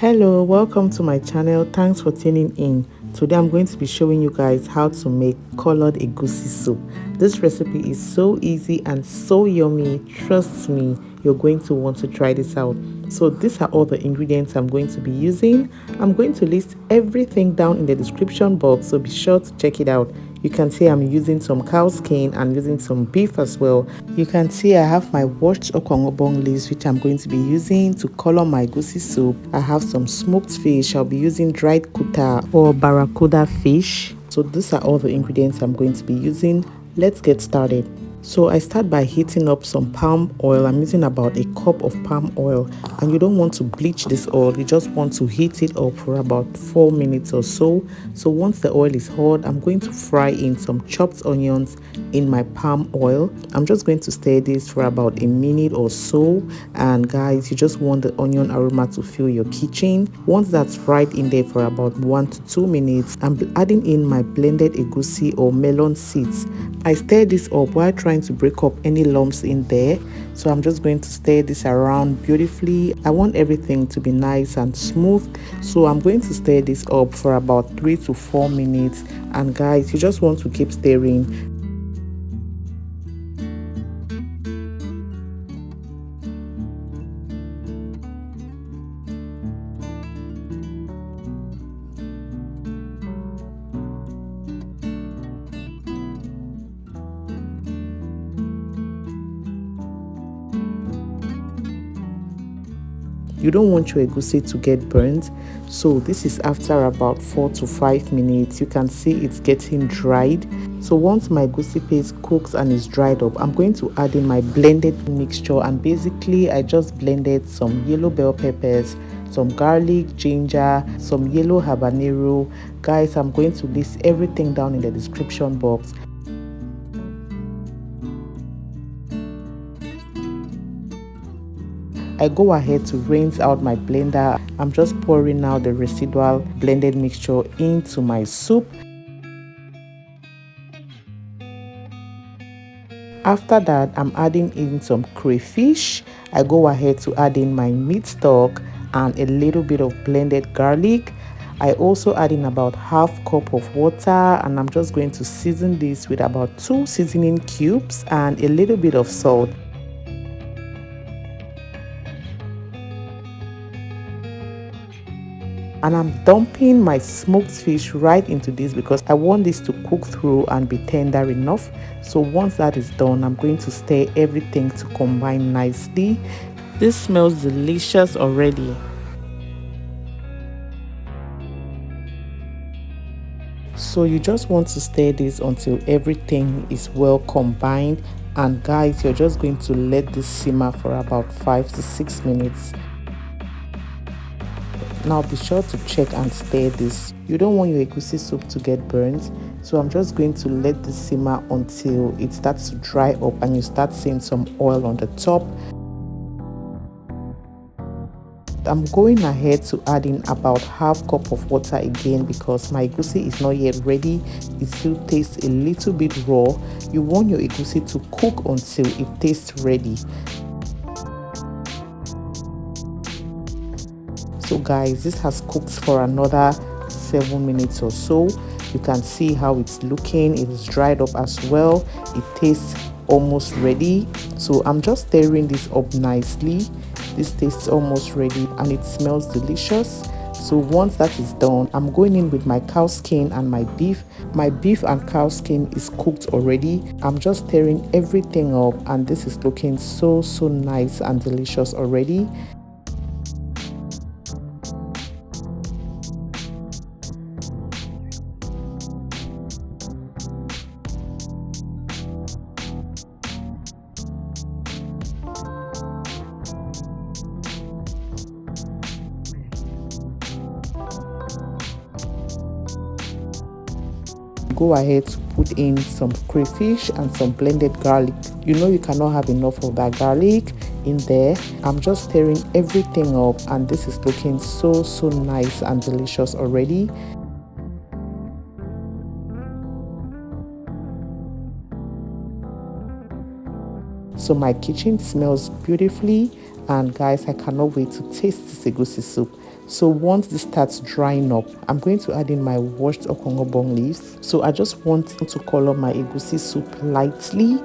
Hello, welcome to my channel. Thanks for tuning in. Today I'm going to be showing you guys how to make colored egusi soup. This recipe is so easy and so yummy. Trust me, you're going to want to try this out. So these are all the ingredients I'm going to be using. I'm going to list everything down in the description box, so be sure to check it out. You can see I'm using some cow skin and using some beef as well. You can see I have my washed Okongobong leaves, which I'm going to be using to color my egusi soup. I have some smoked fish. I'll be using dried Kuta or Barracuda fish. So these are all the ingredients I'm going to be using. Let's get started. So I start by heating up some palm oil. I'm using about a cup of palm oil, and you don't want to bleach this oil. You just want to heat it up for about 4 minutes or so. So once the oil is hot, I'm going to fry in some chopped onions in my palm oil. I'm just going to stir this for about a minute or so. And guys, you just want the onion aroma to fill your kitchen. Once that's fried in there for about 1 to 2 minutes, I'm adding in my blended egusi or melon seeds. I stir this up while trying to break up any lumps in there. So I'm just going to stir this around beautifully. I want everything to be nice and smooth, so I'm going to stir this up for about 3 to 4 minutes. And guys, you just want to keep stirring. You don't want your egusi to get burnt, so this is after about 4 to 5 minutes. You can see it's getting dried. So once my egusi paste cooks and is dried up, I'm going to add in my blended mixture, and basically I just blended some yellow bell peppers, some garlic, ginger, some yellow habanero. Guys, I'm going to list everything down in the description box. I go ahead to rinse out my blender. I'm just pouring out the residual blended mixture into my soup. After that, I'm adding in some crayfish. I go ahead to add in my meat stock and a little bit of blended garlic. I also add in about half cup of water, and I'm just going to season this with about 2 seasoning cubes and a little bit of salt. And I'm dumping my smoked fish right into this because I want this to cook through and be tender enough. So once that is done, I'm going to stir everything to combine nicely. This smells delicious already. So you just want to stir this until everything is well combined. And guys, you're just going to let this simmer for about 5 to 6 minutes. Now be sure to check and stir this. You don't want your egusi soup to get burnt, so I'm just going to let this simmer until it starts to dry up and you start seeing some oil on the top. I'm going ahead to add in about half cup of water again because my egusi is not yet ready. It still tastes a little bit raw. You want your egusi to cook until it tastes ready. So guys, this has cooked for another 7 minutes or so. You can see how it's looking. It is dried up as well. It tastes almost ready. So I'm just stirring this up nicely. This tastes almost ready and it smells delicious. So once that is done, I'm going in with my cow skin and my beef. My beef and cow skin is cooked already. I'm just stirring everything up, and this is looking so nice and delicious already. Go ahead to put in some crayfish and some blended garlic. You know you cannot have enough of that garlic in there. I'm just stirring everything up, and this is looking so nice and delicious already. So my kitchen smells beautifully, and guys, I cannot wait to taste this egusi soup. So once this starts drying up, I'm going to add in my washed Okongobong leaves. So I just want to color my egusi soup lightly.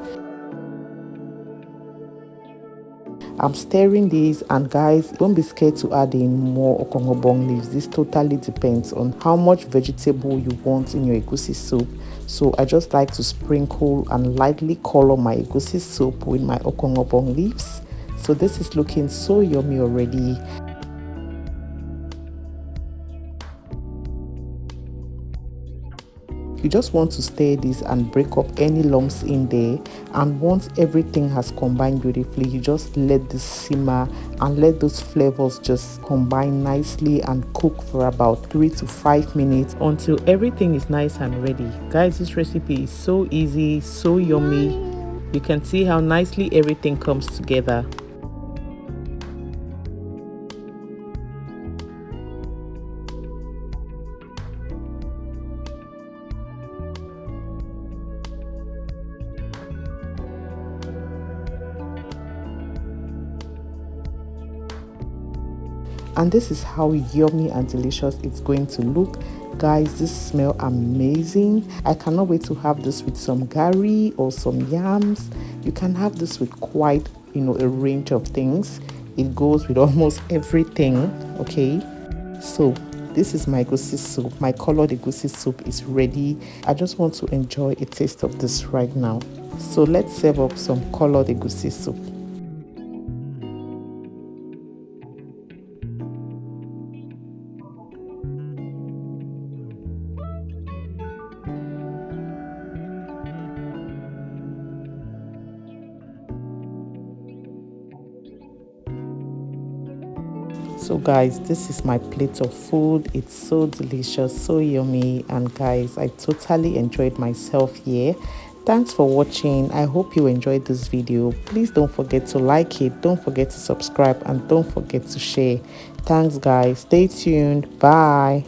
I'm stirring these, and guys, don't be scared to add in more Okongobong leaves. This totally depends on how much vegetable you want in your egusi soup. So I just like to sprinkle and lightly color my egusi soup with my Okongobong leaves. So this is looking so yummy already. You just want to stir this and break up any lumps in there, and once everything has combined beautifully, you just let this simmer and let those flavors just combine nicely and cook for about 3 to 5 minutes until everything is nice and ready. Guys, this recipe is so easy, so yummy. You can see how nicely everything comes together. And this is how yummy and delicious it's going to look. Guys, this smells amazing. I cannot wait to have this with some gari or some yams. You can have this with quite a range of things. It goes with almost everything. Okay, so this is my egusi soup. My colored egusi soup is ready. I just want to enjoy a taste of this right now. So let's serve up some colored egusi soup. So guys, this is my plate of food. It's so delicious, so yummy, and guys, I totally enjoyed myself here. Thanks for watching. I hope you enjoyed this video. Please don't forget to like it, don't forget to subscribe, and don't forget to share. Thanks guys, stay tuned. Bye.